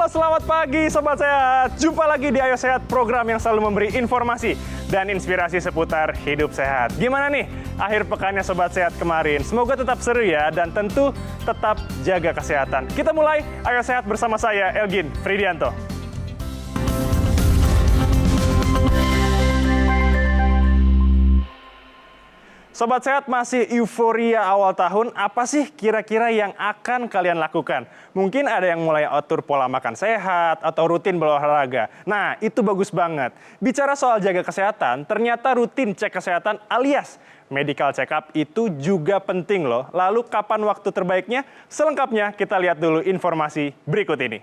Halo, selamat pagi Sobat Sehat. Jumpa lagi di Ayo Sehat, program yang selalu memberi informasi dan inspirasi seputar hidup sehat. Gimana nih akhir pekannya Sobat Sehat kemarin? Semoga tetap seru ya, dan tentu tetap jaga kesehatan. Kita mulai Ayo Sehat bersama saya, Elgin Fridianto. Sobat Sehat, masih euforia awal tahun. Apa sih kira-kira yang akan kalian lakukan? Mungkin ada yang mulai atur pola makan sehat atau rutin berolahraga. Nah, itu bagus banget. Bicara soal jaga kesehatan, ternyata rutin cek kesehatan alias medical check up itu juga penting loh. Lalu kapan waktu terbaiknya? Selengkapnya kita lihat dulu informasi berikut ini.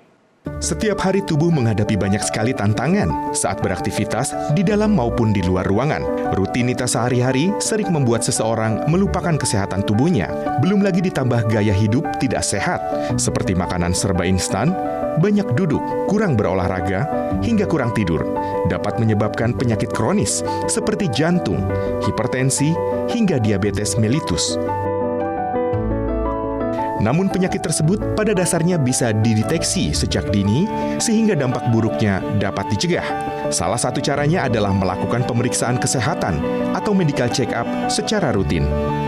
Setiap hari tubuh menghadapi banyak sekali tantangan saat beraktivitas di dalam maupun di luar ruangan. Rutinitas sehari-hari sering membuat seseorang melupakan kesehatan tubuhnya. Belum lagi ditambah gaya hidup tidak sehat, seperti makanan serba instan, banyak duduk, kurang berolahraga, hingga kurang tidur. Dapat menyebabkan penyakit kronis seperti jantung, hipertensi, hingga diabetes mellitus. Namun penyakit tersebut pada dasarnya bisa dideteksi sejak dini sehingga dampak buruknya dapat dicegah. Salah satu caranya adalah melakukan pemeriksaan kesehatan atau medical check up secara rutin.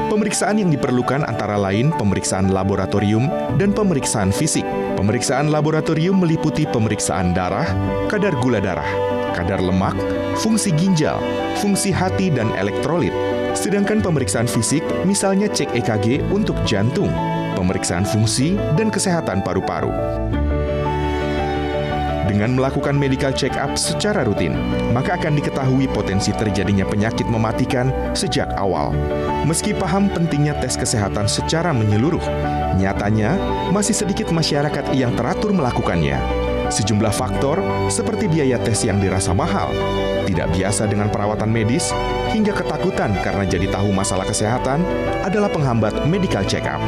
Pemeriksaan yang diperlukan antara lain pemeriksaan laboratorium dan pemeriksaan fisik. Pemeriksaan laboratorium meliputi pemeriksaan darah, kadar gula darah, kadar lemak, fungsi ginjal, fungsi hati dan elektrolit. Sedangkan pemeriksaan fisik misalnya cek EKG untuk jantung, pemeriksaan fungsi dan kesehatan paru-paru. Dengan melakukan medical check up secara rutin, maka akan diketahui potensi terjadinya penyakit mematikan sejak awal. Meski paham pentingnya tes kesehatan secara menyeluruh, nyatanya masih sedikit masyarakat yang teratur melakukannya. Sejumlah faktor seperti biaya tes yang dirasa mahal, tidak biasa dengan perawatan medis, hingga ketakutan karena jadi tahu masalah kesehatan adalah penghambat medical check up.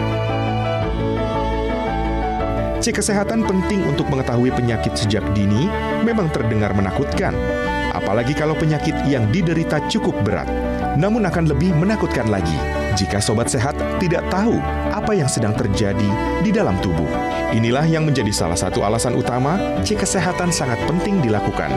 Cek kesehatan penting untuk mengetahui penyakit sejak dini memang terdengar menakutkan, apalagi kalau penyakit yang diderita cukup berat. Namun akan lebih menakutkan lagi jika Sobat Sehat tidak tahu apa yang sedang terjadi di dalam tubuh. Inilah yang menjadi salah satu alasan utama cek kesehatan sangat penting dilakukan.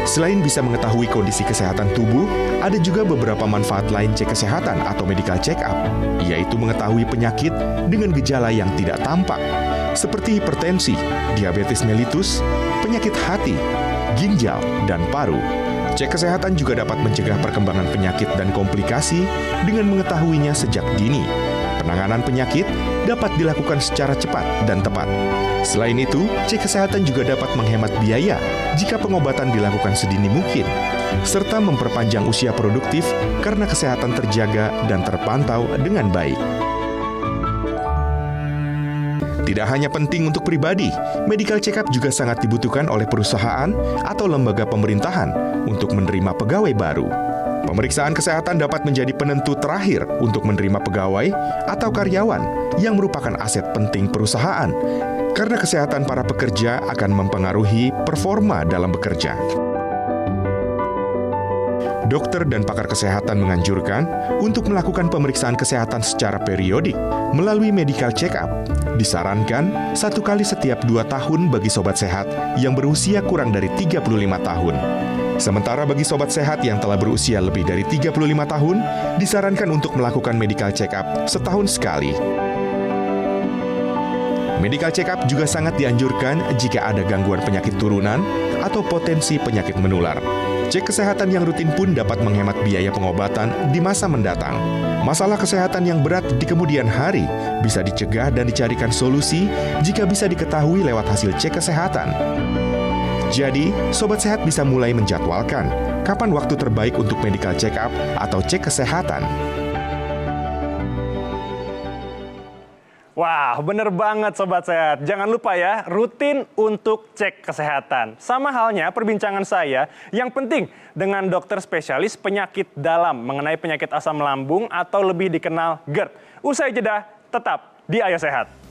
Selain bisa mengetahui kondisi kesehatan tubuh, ada juga beberapa manfaat lain cek kesehatan atau medical check up, yaitu mengetahui penyakit dengan gejala yang tidak tampak, seperti hipertensi, diabetes mellitus, penyakit hati, ginjal, dan paru. Cek kesehatan juga dapat mencegah perkembangan penyakit dan komplikasi dengan mengetahuinya sejak dini. Penanganan penyakit dapat dilakukan secara cepat dan tepat. Selain itu, cek kesehatan juga dapat menghemat biaya jika pengobatan dilakukan sedini mungkin, serta memperpanjang usia produktif karena kesehatan terjaga dan terpantau dengan baik. Tidak hanya penting untuk pribadi, medical check-up juga sangat dibutuhkan oleh perusahaan atau lembaga pemerintahan untuk menerima pegawai baru. Pemeriksaan kesehatan dapat menjadi penentu terakhir untuk menerima pegawai atau karyawan yang merupakan aset penting perusahaan, karena kesehatan para pekerja akan mempengaruhi performa dalam bekerja. Dokter dan pakar kesehatan menganjurkan untuk melakukan pemeriksaan kesehatan secara periodik melalui medical check-up. Disarankan 1 kali setiap 2 tahun bagi Sobat Sehat yang berusia kurang dari 35 tahun. Sementara bagi Sobat Sehat yang telah berusia lebih dari 35 tahun, disarankan untuk melakukan medical check-up setahun sekali. Medical check-up juga sangat dianjurkan jika ada gangguan penyakit turunan atau potensi penyakit menular. Cek kesehatan yang rutin pun dapat menghemat biaya pengobatan di masa mendatang. Masalah kesehatan yang berat di kemudian hari bisa dicegah dan dicarikan solusi jika bisa diketahui lewat hasil cek kesehatan. Jadi, Sobat Sehat bisa mulai menjadwalkan kapan waktu terbaik untuk medical check up atau cek kesehatan. Wah, bener banget Sobat Sehat. Jangan lupa ya, rutin untuk cek kesehatan. Sama halnya perbincangan saya yang penting dengan dokter spesialis penyakit dalam mengenai penyakit asam lambung atau lebih dikenal GERD. Usai jeda, tetap di Ayo Sehat.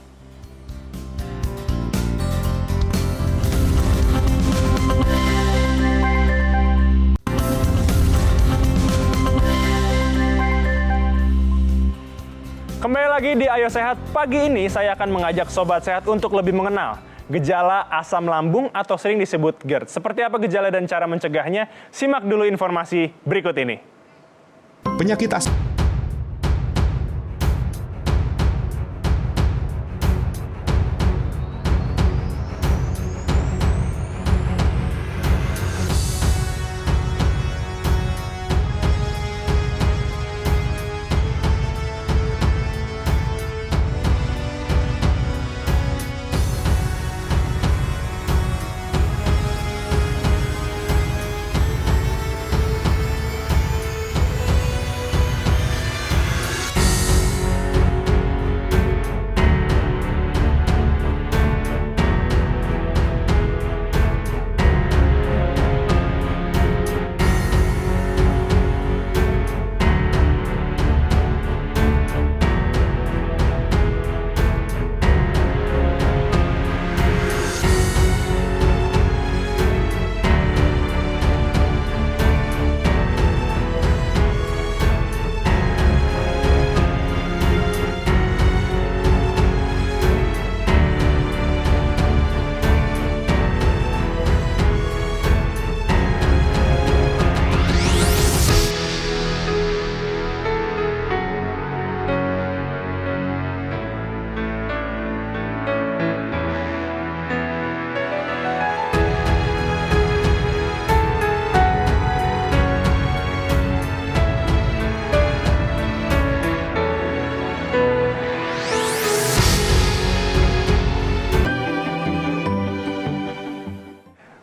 Kembali lagi di Ayo Sehat. Pagi ini saya akan mengajak Sobat Sehat untuk lebih mengenal gejala asam lambung atau sering disebut GERD. Seperti apa gejala dan cara mencegahnya? Simak dulu informasi berikut ini. Penyakit asam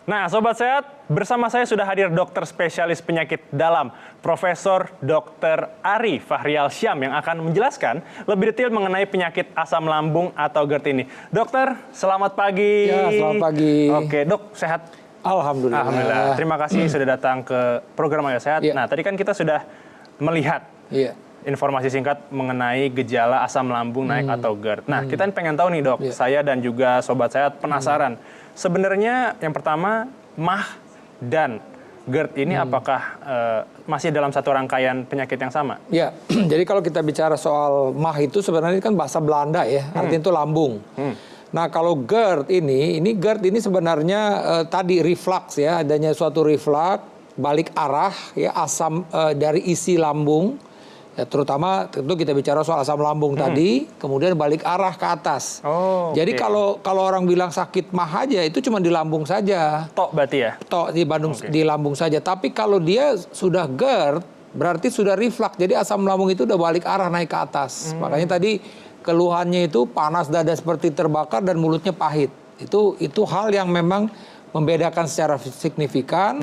Nah, Sobat Sehat, bersama saya sudah hadir dokter spesialis penyakit dalam, Profesor Dr. Ari Fahrial Syam yang akan menjelaskan lebih detail mengenai penyakit asam lambung atau GERD ini. Dokter, selamat pagi. Ya, selamat pagi. Oke, Dok, sehat? Alhamdulillah. Alhamdulillah. Terima kasih sudah datang ke program Ayo Sehat. Ya. Nah, tadi kan kita sudah melihat informasi singkat mengenai gejala asam lambung naik atau GERD. Nah, kita pengen tahu nih, Dok. Saya dan juga Sobat Sehat penasaran. Sebenarnya yang pertama, MAH dan GERD ini apakah masih dalam satu rangkaian penyakit yang sama? Ya, jadi kalau kita bicara soal MAH itu sebenarnya kan bahasa Belanda ya, artinya itu lambung. Nah, kalau GERD ini GERD ini sebenarnya tadi reflux ya, adanya suatu reflux balik arah ya asam dari isi lambung. Ya, terutama tentu kita bicara soal asam lambung tadi, kemudian balik arah ke atas. Jadi kalau orang bilang sakit MAH aja itu cuma di lambung saja. Tok berarti ya? Tok di lambung saja. Tapi kalau dia sudah GERD, berarti sudah reflux. Jadi asam lambung itu udah balik arah naik ke atas. Makanya tadi keluhannya itu panas dada seperti terbakar dan mulutnya pahit. Itu hal yang memang membedakan secara signifikan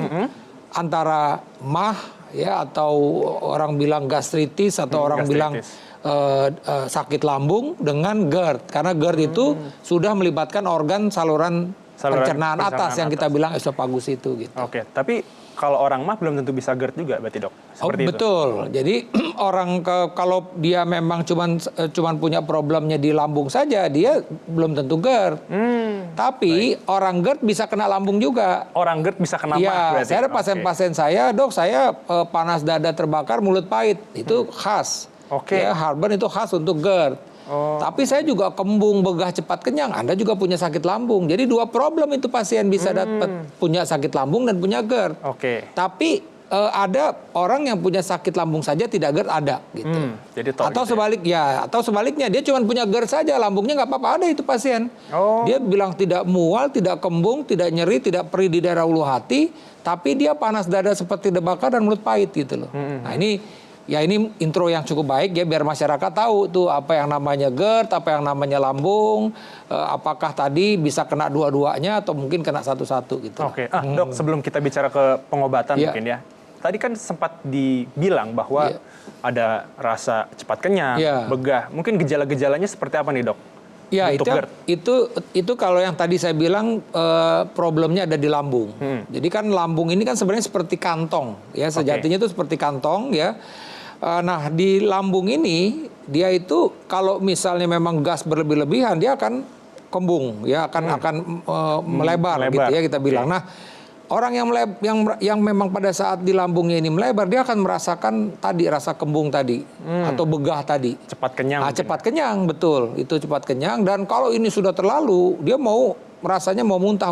antara MAH ya atau orang bilang gastritis atau orang bilang sakit lambung dengan GERD, karena GERD itu sudah melibatkan organ saluran pencernaan atas yang kita bilang esofagus itu gitu. Oke, tapi kalau orang MAH belum tentu bisa GERD juga berarti, Dok? Seperti betul. Itu. Jadi orang kalau dia memang cuman punya problemnya di lambung saja, dia belum tentu GERD. Tapi orang GERD bisa kena lambung juga. Orang GERD bisa kena MAH berarti? Saya ada pasien-pasien saya, Dok, saya panas dada terbakar, mulut pahit. Itu khas. Ya, heartburn itu khas untuk GERD. Tapi saya juga kembung, begah, cepat kenyang. Anda juga punya sakit lambung. Jadi dua problem itu pasien bisa dapat, punya sakit lambung dan punya GERD. Tapi ada orang yang punya sakit lambung saja tidak GERD ada gitu. Jadi atau sebaliknya dia cuma punya GERD saja, lambungnya nggak apa-apa, ada itu pasien. Dia bilang tidak mual, tidak kembung, tidak nyeri, tidak perih di daerah ulu hati, tapi dia panas dada seperti terbakar dan mulut pahit gitu loh. Nah, ini intro yang cukup baik ya, biar masyarakat tahu tuh apa yang namanya GERD, apa yang namanya lambung, apakah tadi bisa kena dua-duanya atau mungkin kena satu-satu gitu. Dok, sebelum kita bicara ke pengobatan mungkin ya. Tadi kan sempat dibilang bahwa ada rasa cepat kenyang, begah. Mungkin gejala-gejalanya seperti apa nih, Dok? Ya, itu kalau yang tadi saya bilang problemnya ada di lambung. Jadi kan lambung ini kan sebenarnya seperti kantong ya, sejatinya itu seperti kantong ya. Nah, di lambung ini dia itu kalau misalnya memang gas berlebih-lebihan dia akan kembung ya, akan melebar gitu ya kita bilang. Nah, orang yang memang pada saat di lambungnya ini melebar, dia akan merasakan tadi rasa kembung tadi atau begah tadi. Cepat kenyang. Cepat kenyang, betul. Itu cepat kenyang, dan kalau ini sudah terlalu, dia rasanya mau muntah.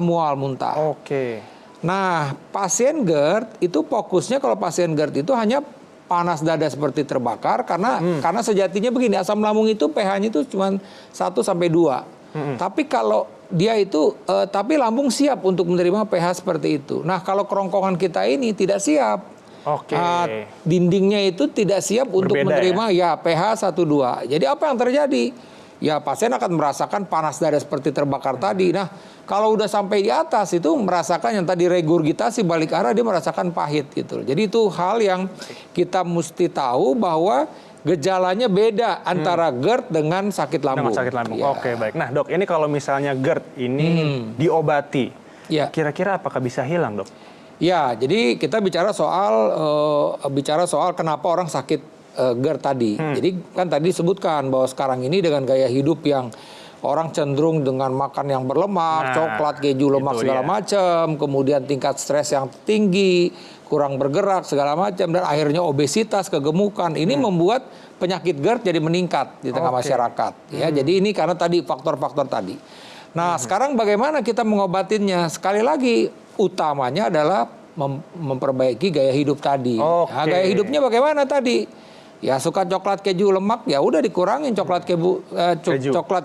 Oke. Nah, pasien GERD itu fokusnya, kalau pasien GERD itu hanya panas dada seperti terbakar, karena sejatinya begini, asam lambung itu pH-nya itu cuma 1 sampai 2. Tapi kalau dia itu, tapi lambung siap untuk menerima pH seperti itu. Nah, kalau kerongkongan kita ini tidak siap. Oke. Dindingnya itu tidak siap untuk Berbeda, menerima pH 1-2. Jadi apa yang terjadi? Ya, pasien akan merasakan panas dada seperti terbakar tadi. Nah, kalau udah sampai di atas itu merasakan yang tadi regurgitasi balik arah, dia merasakan pahit gitu. Jadi itu hal yang kita mesti tahu bahwa gejalanya beda antara GERD dengan sakit lambung. Dengan sakit lambung. Ya. Oke, baik. Nah, Dok, ini kalau misalnya GERD ini diobati, Ya. kira-kira apakah bisa hilang, Dok? Ya, jadi kita bicara soal kenapa orang sakit GERD tadi. Jadi kan tadi disebutkan bahwa sekarang ini dengan gaya hidup yang orang cenderung dengan makan yang berlemak, coklat, keju, lemak segala macam, kemudian tingkat stres yang tinggi, kurang bergerak segala macam, dan akhirnya obesitas, kegemukan. Ini membuat penyakit GERD jadi meningkat di tengah masyarakat. Ya, jadi ini karena tadi faktor-faktor tadi. Nah, sekarang bagaimana kita mengobatinya? Sekali lagi, utamanya adalah memperbaiki gaya hidup tadi. Nah, gaya hidupnya bagaimana tadi? Ya, suka coklat, keju, lemak, ya udah dikurangin coklat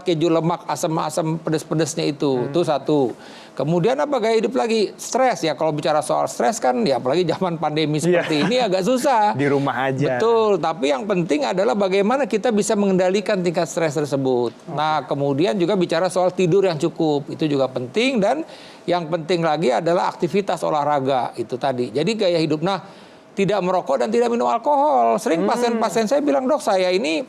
keju, lemak, asam pedes-pedesnya itu satu. Kemudian apa gaya hidup lagi? Stres. Ya, kalau bicara soal stres kan, ya apalagi zaman pandemi seperti ini agak susah. Di rumah aja. Betul. Tapi yang penting adalah bagaimana kita bisa mengendalikan tingkat stres tersebut. Nah, kemudian juga bicara soal tidur yang cukup, itu juga penting, dan yang penting lagi adalah aktivitas olahraga itu tadi. Jadi gaya hidup. Nah, tidak merokok dan tidak minum alkohol. Sering pasien-pasien saya bilang, "Dok, saya ini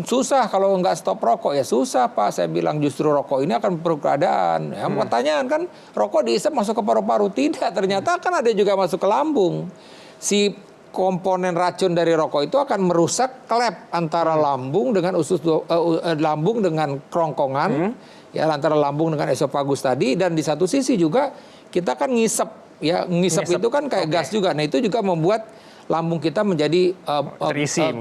susah kalau nggak stop rokok." Ya susah, Pak. Saya bilang justru rokok ini akan memperburuk keadaan. Ya, pertanyaan kan, rokok diisap masuk ke paru-paru? Tidak, ternyata kan ada juga masuk ke lambung. Si komponen racun dari rokok itu akan merusak klep antara lambung dengan lambung dengan kerongkongan, ya, antara lambung dengan esofagus tadi, dan di satu sisi juga kita kan ngisep itu kan kayak gas juga. Nah, itu juga membuat lambung kita menjadi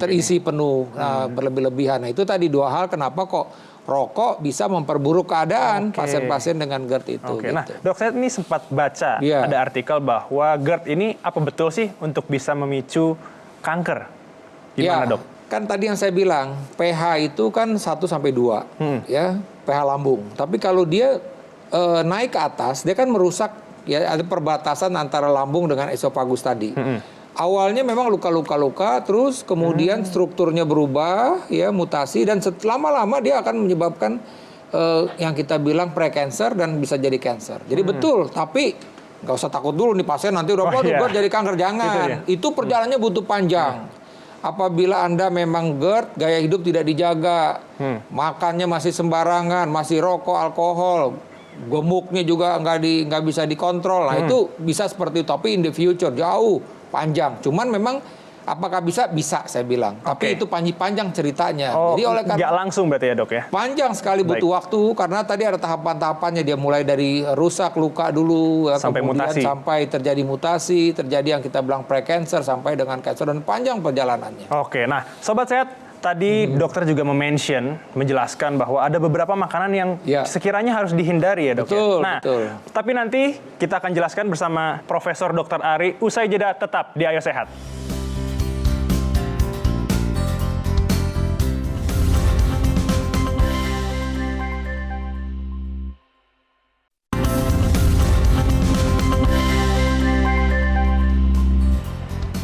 terisi penuh, berlebih-lebihan. Nah, itu tadi dua hal kenapa kok rokok bisa memperburuk keadaan pasien-pasien dengan GERD itu. Oke. Gitu. Nah, Dok, saya ini sempat baca ada artikel bahwa GERD ini apa betul sih untuk bisa memicu kanker? Gimana, Dok? Kan tadi yang saya bilang, pH itu kan 1 sampai 2, ya, pH lambung. Tapi kalau dia naik ke atas, dia kan merusak, ya, ada perbatasan antara lambung dengan esofagus tadi. Awalnya memang luka-luka, terus kemudian strukturnya berubah, ya, mutasi, dan lama-lama dia akan menyebabkan yang kita bilang pre-cancer dan bisa jadi cancer. Jadi betul, tapi nggak usah takut dulu nih pasien nanti udah GERD jadi kanker, jangan. Itu perjalanannya butuh panjang. Apabila Anda memang GERD, gaya hidup tidak dijaga, makannya masih sembarangan, masih rokok, alkohol, gemuknya juga nggak bisa dikontrol. Nah, itu bisa seperti itu. Tapi in the future jauh panjang. Cuman memang apakah bisa? Bisa, saya bilang. Tapi itu panjang ceritanya. Jadi oleh karena nggak langsung berarti ya, Dok, ya? Panjang sekali butuh waktu, karena tadi ada tahapan-tahapannya. Dia mulai dari rusak, luka dulu, sampai kemudian mutasi. sampai terjadi mutasi, terjadi yang kita bilang pre-cancer, sampai dengan cancer, dan panjang perjalanannya. Oke, nah Sobat Sehat, tadi dokter juga menjelaskan bahwa ada beberapa makanan yang sekiranya harus dihindari ya, Dok. Betul, Nah, betul. Tapi nanti kita akan jelaskan bersama Profesor Dr. Ari usai jeda, tetap di Ayo Sehat.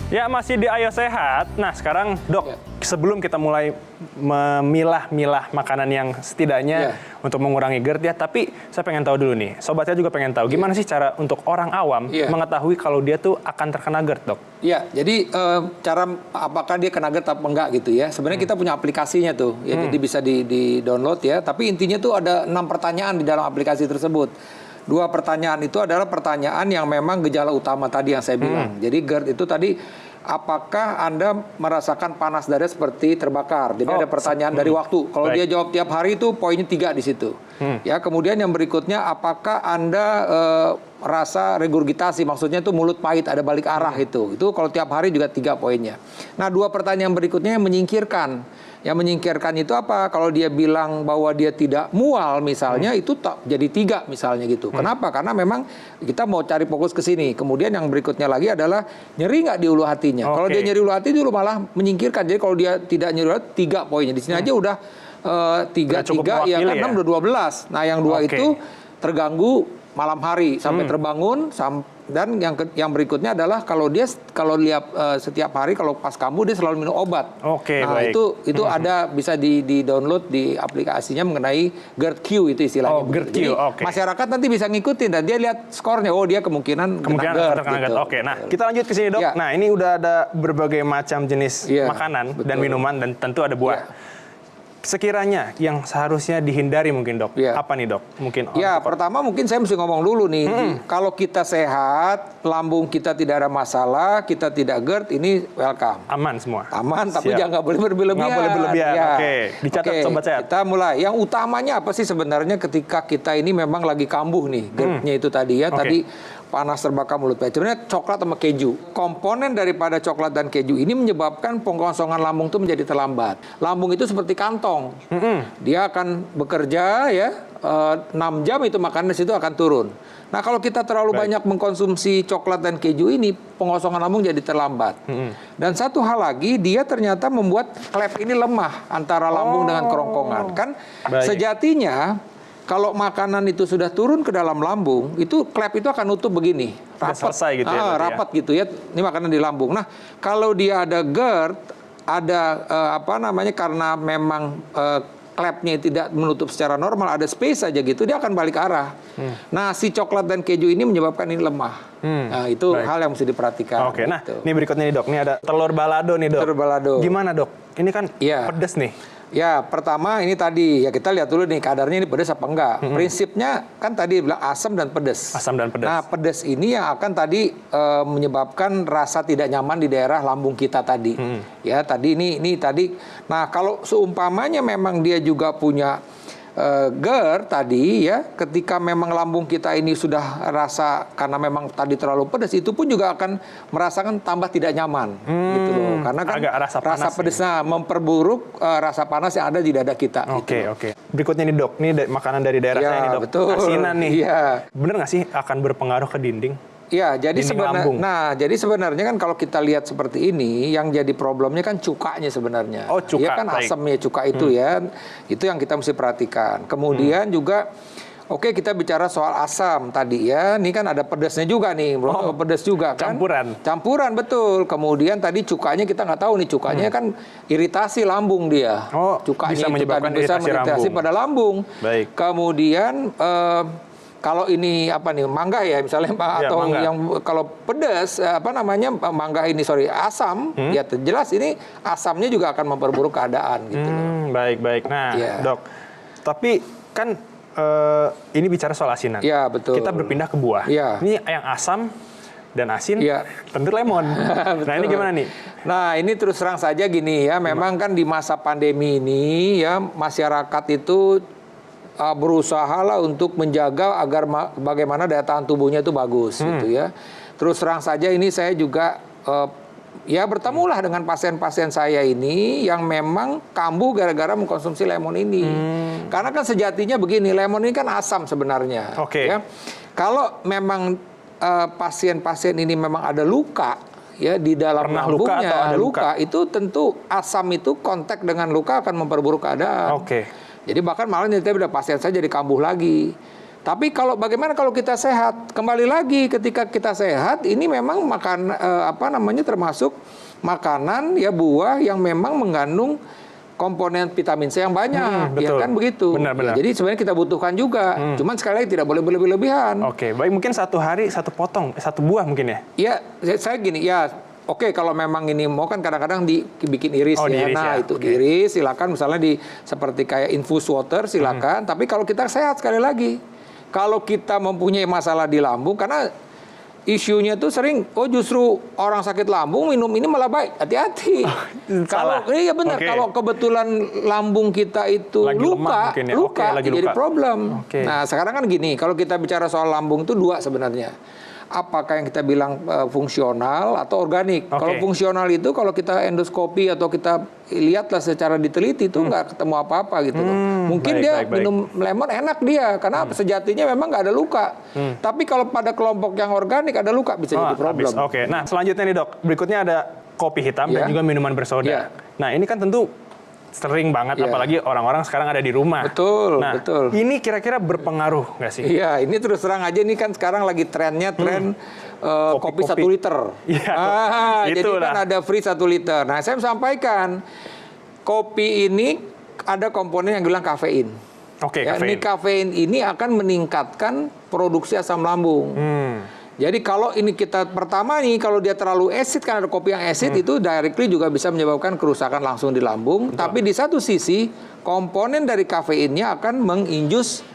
Ya, masih di Ayo Sehat. Nah, sekarang Dok, sebelum kita mulai memilah-milah makanan yang setidaknya untuk mengurangi GERD ya, tapi saya pengen tahu dulu nih, Sobat saya juga pengen tahu gimana sih cara untuk orang awam mengetahui kalau dia tuh akan terkena GERD, Dok? Iya, jadi cara apakah dia kena GERD apa enggak gitu ya. Sebenarnya kita punya aplikasinya tuh, ya, jadi bisa di-download ya. Tapi intinya tuh ada 6 pertanyaan di dalam aplikasi tersebut. 2 pertanyaan itu adalah pertanyaan yang memang gejala utama tadi yang saya bilang. Jadi GERD itu tadi apakah Anda merasakan panas dada seperti terbakar? Jadi ada pertanyaan dari waktu. Kalau dia jawab tiap hari itu poinnya 3 di situ. Ya, kemudian yang berikutnya, apakah Anda rasa regurgitasi, maksudnya itu mulut pahit, ada balik arah itu. Itu kalau tiap hari juga 3 poinnya. Nah, 2 pertanyaan berikutnya yang menyingkirkan. Yang menyingkirkan itu apa? Kalau dia bilang bahwa dia tidak mual misalnya, itu tak jadi 3 misalnya gitu. Kenapa? Karena memang kita mau cari fokus ke sini. Kemudian yang berikutnya lagi adalah nyeri nggak di ulu hatinya. Kalau dia nyeri ulu hati dulu malah menyingkirkan. Jadi kalau dia tidak nyeri ulu hati, 3 poinnya. Di sini aja udah 3 ya kan 6 udah 12. Nah, yang 2 itu terganggu malam hari sampai terbangun dan yang berikutnya adalah kalau lihat setiap hari kalau pas kambuh dia selalu minum obat. Nah, baik. itu ada bisa di-download di aplikasinya mengenai GERD-Q itu istilahnya. GERD-Q, Jadi masyarakat nanti bisa ngikutin dan dia lihat skornya. Oh, dia kemungkinan GERD gitu. Oke, nah kita lanjut ke sini, Dok. Ya. Nah, ini udah ada berbagai macam jenis makanan dan minuman dan tentu ada buah. Sekiranya yang seharusnya dihindari mungkin, Dok. Apa nih, Dok? Mungkin pertama mungkin saya mesti ngomong dulu nih. Kalau kita sehat, lambung kita tidak ada masalah, kita tidak GERD, ini welcome. Aman semua. Aman, tapi jangan boleh berlebihan. Nggak boleh berlebihan. Oke, dicatat Sobat Sehat. Kita mulai. Yang utamanya apa sih sebenarnya ketika kita ini memang lagi kambuh nih, GERD-nya itu tadi ya. Tadi panas terbakar mulut pahit. Sebenarnya coklat sama keju. Komponen daripada coklat dan keju ini menyebabkan pengkosongan lambung itu menjadi terlambat. Lambung itu seperti kantong. Dia akan bekerja ya 6 jam itu makanan di situ akan turun. Nah, kalau kita terlalu banyak mengkonsumsi coklat dan keju ini, pengosongan lambung jadi terlambat. Dan satu hal lagi, dia ternyata membuat klep ini lemah antara lambung dengan kerongkongan. Kan sejatinya kalau makanan itu sudah turun ke dalam lambung, itu klep itu akan nutup begini, rapat, selesai gitu rapat gitu ya. Ini makanan di lambung. Nah, kalau dia ada GERD, ada karena memang klepnya tidak menutup secara normal, ada space aja gitu, dia akan balik arah. Nah, si coklat dan keju ini menyebabkan ini lemah. Nah, itu hal yang mesti diperhatikan. Oke, nah gitu. ini berikutnya nih, Dok. Ini ada telur balado nih, Dok. Telur balado. Gimana, Dok? Ini kan pedes nih. Ya, pertama ini tadi, ya kita lihat dulu nih kadarnya ini pedas apa enggak. Prinsipnya kan tadi bilang asam dan pedas. Asam dan pedas. Nah, pedas ini yang akan tadi menyebabkan rasa tidak nyaman di daerah lambung kita tadi. Ya, tadi ini tadi. Nah, kalau seumpamanya memang dia juga punya GERD tadi ya, ketika memang lambung kita ini sudah rasa karena memang tadi terlalu pedas, itu pun juga akan merasakan tambah tidak nyaman gitu loh. Karena kan rasa pedasnya memperburuk rasa panas yang ada di dada kita. Oke. Berikutnya nih, Dok. Ini makanan dari daerah saya nih, Dok. Betul. Asinan nih. Iya. Bener nggak sih akan berpengaruh ke dinding? Ya, jadi sebenarnya kan kalau kita lihat seperti ini, yang jadi problemnya kan cukanya sebenarnya. Oh, cuka. Ya kan asamnya cuka itu ya. Itu yang kita mesti perhatikan. Kemudian juga kita bicara soal asam tadi ya. Ini kan ada pedasnya juga nih, pedas juga kan. Campuran betul. Kemudian tadi cukanya kita nggak tahu nih, cukanya kan iritasi lambung dia. Cukanya bisa menyebabkan iritasi pada lambung. Baik. Kemudian kalau ini mangga ya misalnya atau mangga. Yang kalau pedas mangga ini asam ya jelas ini asamnya juga akan memperburuk keadaan gitu. Baik. Nah, Dok. Tapi kan ini bicara soal asinan. Ya, betul. Kita berpindah ke buah. Ya. Ini yang asam dan asin tentu lemon. Nah, ini gimana nih? Nah, ini terus terang saja gini ya, memang kan di masa pandemi ini ya masyarakat itu berusaha lah untuk menjaga agar bagaimana daya tahan tubuhnya itu bagus gitu ya. Terus terang saja ini saya juga bertemulah dengan pasien-pasien saya ini yang memang kambuh gara-gara mengkonsumsi lemon ini. Karena kan sejatinya begini, lemon ini kan asam sebenarnya. Ya. Kalau memang pasien-pasien ini memang ada luka ya di dalam lambungnya, ada luka, itu tentu asam itu kontak dengan luka akan memperburuk keadaan. Jadi bahkan malah kita udah pasien saya jadi kambuh lagi. Tapi bagaimana kalau kita sehat? Kembali lagi ketika kita sehat, ini memang makan termasuk makanan ya buah yang memang mengandung komponen vitamin C yang banyak, ya kan begitu. Benar. Ya, jadi sebenarnya kita butuhkan juga. Cuman sekali lagi tidak boleh berlebihan. Baik, mungkin satu hari satu potong, satu buah mungkin ya? Iya, saya gini ya. Kalau memang ini mau kan kadang-kadang dibikin iris diiris, silakan misalnya seperti kayak infus water silakan. Tapi kalau kita sehat sekali lagi, kalau kita mempunyai masalah di lambung, karena isunya tuh sering, justru orang sakit lambung minum ini malah baik. Hati-hati. Kalau iya benar, kalau kebetulan lambung kita itu lagi luka, ya. lagi jadi problem. Nah, sekarang kan gini, kalau kita bicara soal lambung itu dua sebenarnya. Apakah yang kita bilang fungsional atau organik? Kalau fungsional itu kalau kita endoskopi atau kita lihatlah secara diteliti itu nggak ketemu apa-apa gitu loh. Mungkin dia minum lemon enak dia karena sejatinya memang nggak ada luka. Tapi kalau pada kelompok yang organik ada luka bisa jadi problem. Nah selanjutnya nih dok, berikutnya ada kopi hitam dan juga minuman bersoda. Nah ini kan tentu sering banget, apalagi orang-orang sekarang ada di rumah. Betul, betul. Ini kira-kira berpengaruh nggak sih? Iya, ini terus terang aja ini kan sekarang lagi trennya kopi 1 liter. Jadi kan ada free 1 liter. Nah, saya sampaikan kopi ini ada komponen yang bilang kafein. Kafein. Ini kafein ini akan meningkatkan produksi asam lambung. Jadi kalau ini kita pertama nih kalau dia terlalu acid kan ada kopi yang acid itu directly juga bisa menyebabkan kerusakan langsung di lambung. Tapi di satu sisi komponen dari kafeinnya akan menginjus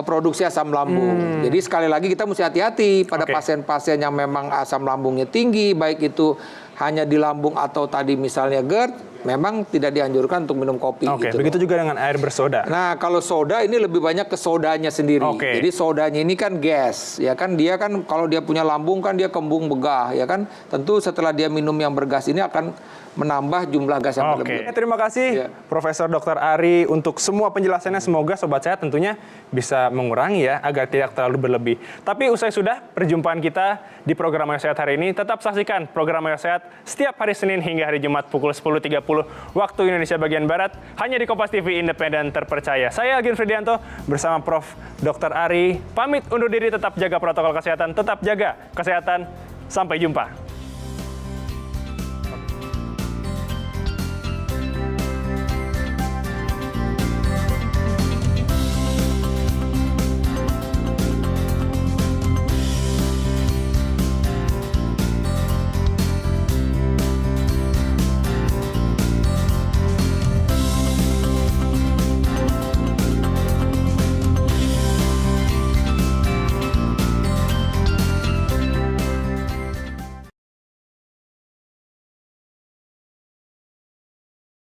produksi asam lambung. Jadi sekali lagi kita mesti hati-hati pada pasien-pasien yang memang asam lambungnya tinggi, baik itu hanya di lambung atau tadi misalnya GERD, memang tidak dianjurkan untuk minum kopi. Gitu. Begitu juga dengan air bersoda. Nah, kalau soda ini lebih banyak ke sodanya sendiri. Jadi sodanya ini kan gas, ya kan dia kan kalau dia punya lambung kan dia kembung begah, ya kan. Tentu setelah dia minum yang bergas ini akan menambah jumlah gas yang berlebih. Terima kasih Profesor Dr. Ari untuk semua penjelasannya. Semoga Sobat Sehat tentunya bisa mengurangi ya agar tidak terlalu berlebih. Tapi usai sudah perjumpaan kita di program Ayo Sehat hari ini, tetap saksikan program Ayo Sehat setiap hari Senin hingga hari Jumat pukul 10.30 waktu Indonesia bagian Barat hanya di Kompas TV Independen Terpercaya. Saya Agin Fridianto bersama Prof. Dr. Ari pamit undur diri, tetap jaga protokol kesehatan, tetap jaga kesehatan. Sampai jumpa.